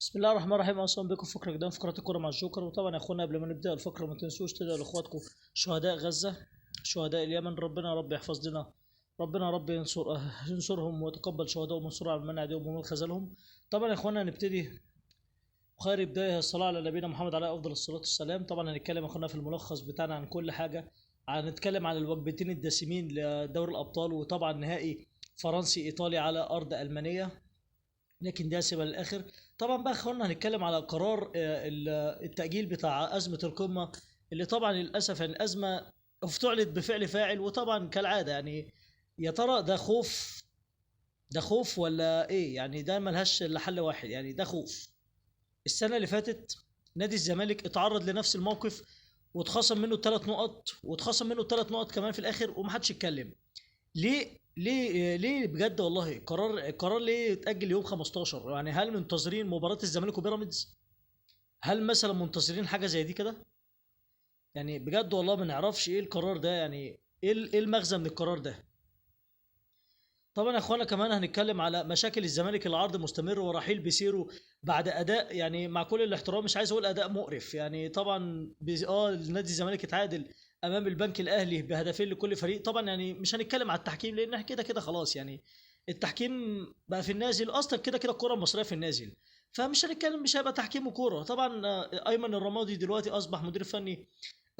بسم الله الرحمن الرحيم. اصلا بكم فكره جديده، فقره الكوره مع الجوكر. وطبعا يا اخوانا قبل ما نبدا الفقره ما تنسوش تدعوا لاخواتكم شهداء غزه، شهداء اليمن. ربنا يا رب يحفظ لنا، ربنا يا رب ينصرهم ويتقبل شهدائهم وينصر على من عدوهم ومن خذلهم. طبعا يا اخوانا هنبتدي خير بدايه الصلاه على نبينا محمد عليه افضل الصلاه والسلام. طبعا هنتكلم يا اخوانا في الملخص بتاعنا عن كل حاجه. هنتكلم عن الوجبتين الدسمين لدوري الابطال، وطبعا نهائي فرنسي ايطالي على ارض المانيه، لكن ده سيبها للاخر. طبعا بقى اخوانا هنتكلم على قرار التاجيل بتاع ازمه القمه، اللي طبعا للاسف يعني ازمه افتعلت بفعل فاعل. وطبعا كالعاده يعني يا ترى ده خوف، ده خوف ولا ايه؟ يعني ده ملهاش الا حل واحد، يعني ده خوف. السنه اللي فاتت نادي الزمالك اتعرض لنفس الموقف واتخصم منه 3 نقط، واتخصم منه 3 نقط كمان في الاخر ومحدش اتكلم. ليه بجد والله؟ قرار ليه اتأجل يوم 15؟ يعني هل منتظرين مباراة الزمالك وبيراميدز؟ هل مثلا منتظرين حاجة زي دي كده؟ يعني بجد والله ما نعرفش ايه القرار ده، يعني ايه المغزى من القرار ده. طبعا يا اخوانا كمان هنتكلم على مشاكل الزمالك، العرض مستمر ورحيل بيسيرو بعد اداء، يعني مع كل الاحترام مش عايز اقول اداء مقرف. يعني طبعا نادي الزمالك اتعادل امام البنك الاهلي بهدفين لكل فريق. طبعا يعني مش هنتكلم على التحكيم لان احنا كده كده خلاص، يعني التحكيم بقى في النازل اصلا، كده كده الكره المصريه في النازل، فمش هنتكلم، مش هيبقى تحكيم وكوره. طبعا ايمن الرمادي دلوقتي اصبح مدير فني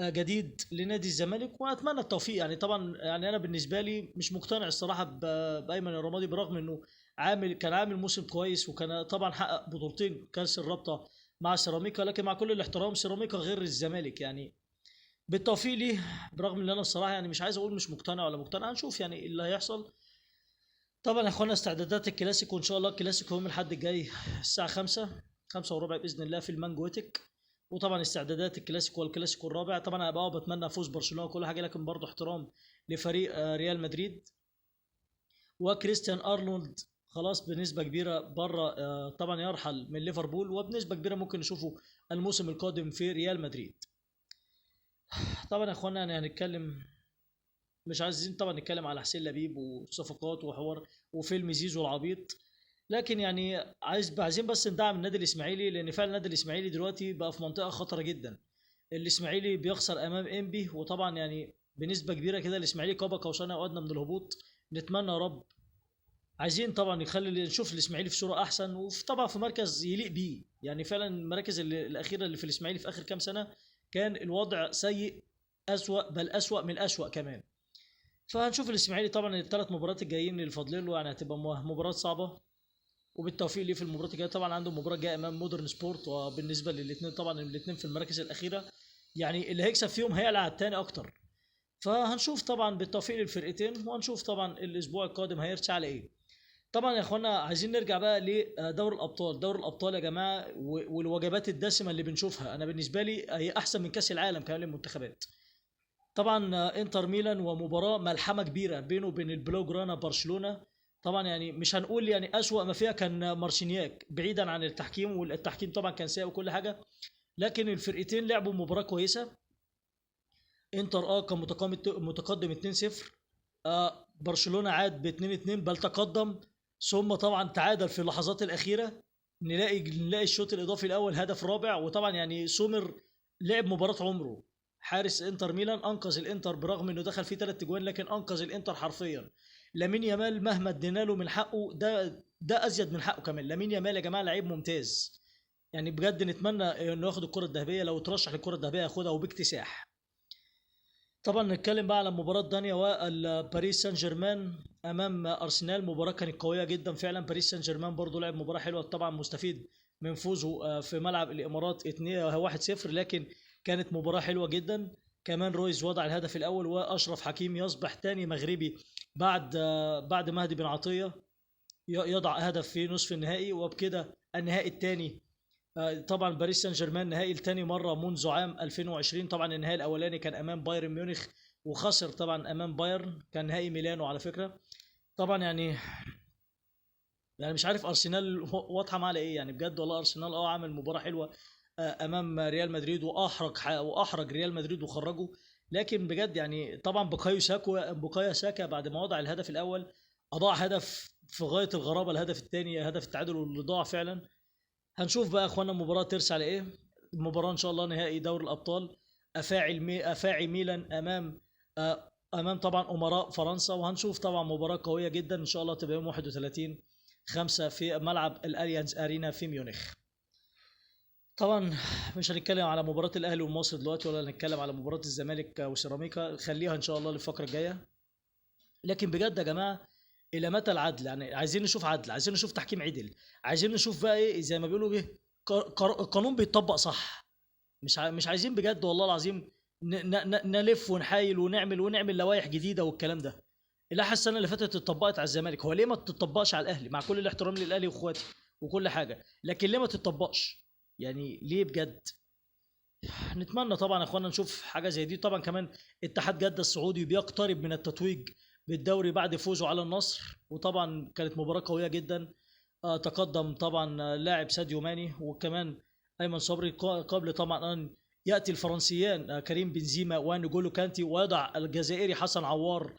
جديد لنادي الزمالك، واتمنى التوفيق. يعني طبعا يعني انا بالنسبه لي مش مقتنع الصراحه بايمن الرمادي، برغم انه كان عامل موسم كويس، وكان طبعا حقق بطولتين كاس الرابطه مع سيراميكا. لكن مع كل الاحترام سيراميكا غير الزمالك، يعني بالتوفيق ليه. برغم ان انا الصراحه يعني مش عايز اقول مش مقتنع ولا مقتنع، هنشوف يعني اللي هيحصل. طبعا يا اخوانا استعدادات الكلاسيكو، ان شاء الله الكلاسيكو يوم الاحد الجاي الساعه 5، 5 وربع باذن الله في المانجويتك. وطبعا استعدادات الكلاسيكو والكلاسيكو الرابع، طبعا انا بقى بتمنى فوز برشلونه وكل حاجه، لكن برضه احترام لفريق ريال مدريد. وكريستيان ارنولد خلاص بنسبه كبيره بره، طبعا يرحل من ليفربول، وبنسبه كبيره ممكن نشوفه الموسم القادم في ريال مدريد. طبعا يا اخوانا يعني هنتكلم، مش عايزين طبعا نتكلم على حسين لبيب وصفقات وحوار وفيلم زيزو العبيط، لكن يعني عايزين بس ندعم النادي الاسماعيلي، لان فعلا النادي الاسماعيلي دلوقتي بقى في منطقه خطره جدا. الاسماعيلي بيخسر امام انبي، وطبعا يعني بنسبه كبيره كده الاسماعيلي قاب قوسين او ادنى من الهبوط. نتمنى يا رب. عايزين طبعا نشوف الاسماعيلي في صوره احسن، وطبعا في مركز يليق بيه. يعني فعلا المراكز الاخيره اللي في الاسماعيلي في اخر كام سنه كان الوضع سيء، اسوأ بل اسوأ من الاسوأ كمان. فهنشوف الاسماعيلي طبعا الثلاث مباريات الجايين اللي فاضلين له، يعني هتبقى مباريات صعبه، وبالتوفيق ليه في المباراه الجايه. طبعا عنده مباراه جايه امام مودرن سبورت، وبالنسبه للاثنين طبعا الاثنين في المراكز الاخيره، يعني اللي هيكسب فيهم هيعلى على الثاني اكتر. فهنشوف طبعا بالتوفيق للفرقتين، وهنشوف طبعا الاسبوع القادم هيرجع على ايه. طبعا يا اخوانا عايزين نرجع بقى لدور الابطال. دور الابطال يا جماعه والوجبات الدسمه اللي بنشوفها، انا بالنسبه لي هي احسن من كاس العالم كمان للمنتخبات. طبعا انتر ميلان، ومباراه ملحمه كبيره بينه وبين البلوجرانا برشلونه. طبعا يعني مش هنقول يعني اسوأ ما فيها كان مارشينياك، بعيدا عن التحكيم، والتحكيم طبعا كان سيء وكل حاجه، لكن الفرقتين لعبوا مباراه كويسه. انتر كان متقدم 2-0، برشلونه عاد ب 2-2 بل تقدم، ثم طبعا تعادل في اللحظات الاخيره. نلاقي الشوط الاضافي الاول هدف رابع، وطبعا يعني سومر لعب مباراه عمره. حارس انتر ميلان انقذ الانتر، برغم انه دخل فيه 3 اجوان لكن انقذ الانتر حرفيا. لامين يامال مهما ادينا له من حقه، ده ازيد من حقه كمان. لامين يامال يا جماعه لعيب ممتاز، يعني بجد نتمنى انه ياخد الكره الذهبيه، لو ترشح للكره الذهبيه ياخدها وباكتساح. طبعا نتكلم بقى على مباراة دانيا والباريس سان جيرمان امام ارسنال. مباراة كانت قوية جدا فعلا. باريس سان جيرمان برضه لعب مباراة حلوة، طبعا مستفيد من فوزه في ملعب الامارات 1-0، لكن كانت مباراة حلوة جدا. كمان رويز وضع الهدف الاول، واشرف حكيمي يصبح ثاني مغربي بعد مهدي بن عطية يضع هدف في نصف النهائي، وبكده النهائي الثاني. طبعا باريس سان جيرمان نهائي لتاني مره منذ عام 2020. طبعا النهائي الاولاني كان امام بايرن ميونخ وخسر طبعا امام بايرن، كان نهائي ميلانو على فكره. طبعا يعني مش عارف ارسنال واضحه معاه على ايه، يعني بجد والله ارسنال عمل مباراه حلوه امام ريال مدريد، واحرج ريال مدريد وخرجه. لكن بجد يعني طبعا بوكايو ساكا بعد ما وضع الهدف الاول اضاع هدف في غايه الغرابه، الهدف الثاني هدف التعادل اللي ضاع فعلا. هنشوف بقى يا اخوانا المباراه ترسى على ايه. المباراه ان شاء الله نهائي دوري الابطال، افاعي ميلان امام امام طبعا امراء فرنسا. وهنشوف طبعا مباراه قويه جدا ان شاء الله، تبقى يوم 31/5 في ملعب الاليانز ارينا في ميونخ. طبعا مش هنتكلم على مباراه الاهلي والمصري دلوقتي، ولا هنتكلم على مباراه الزمالك وسيراميكا، خليها ان شاء الله للفقره الجايه. لكن بجد يا جماعه، الى متى العدل؟ يعني عايزين نشوف عدل، عايزين نشوف تحكيم عدل، عايزين نشوف بقى ايه زي ما بيقولوا ايه، القانون بيتطبق صح. مش عايزين بجد والله العظيم نلف ونحايل ونعمل لوائح جديده والكلام ده. اللائحه السنه اللي فاتت اتطبقت على الزمالك، هو ليه ما تطبقش على الاهلي؟ مع كل الاحترام للاهلي واخواتي وكل حاجه، لكن ليه ما تطبقش؟ يعني ليه بجد؟ نتمنى طبعا يا اخوانا نشوف حاجه زي دي. طبعا كمان اتحاد جده السعودي بيقترب من التتويج بالدوري بعد فوزه على النصر، وطبعا كانت مباراه قويه جدا. تقدم طبعا لاعب ساديو ماني وكمان ايمن صبري، قبل طبعا ان ياتي الفرنسيان كريم بنزيما ونجولو كانتي، ويضع الجزائري حسن عوار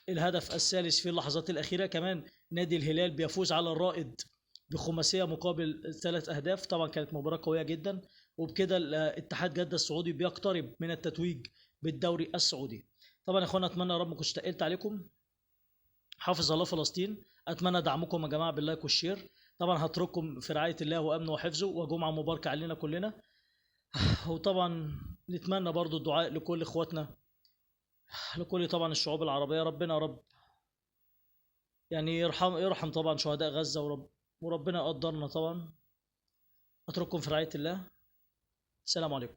الهدف الثالث في اللحظات الاخيره. كمان نادي الهلال بيفوز على الرائد بخماسيه مقابل 3 اهداف. طبعا كانت مباراه قويه جدا، وبكده اتحاد جده السعودي بيقترب من التتويج بالدوري السعودي. طبعا يا اخوانا اتمنى يا رب ما كنتش تقلت عليكم. حافظ الله فلسطين. اتمنى دعمكم يا جماعه باللايك والشير. طبعا هترككم في رعايه الله وامنه وحفظه، وجمعه مباركه علينا كلنا. وطبعا نتمنى برضو الدعاء لكل اخواتنا، لكل طبعا الشعوب العربيه. ربنا يا رب يعني يرحم طبعا شهداء غزه، وربنا يقدرنا طبعا. اترككم في رعايه الله. السلام عليكم.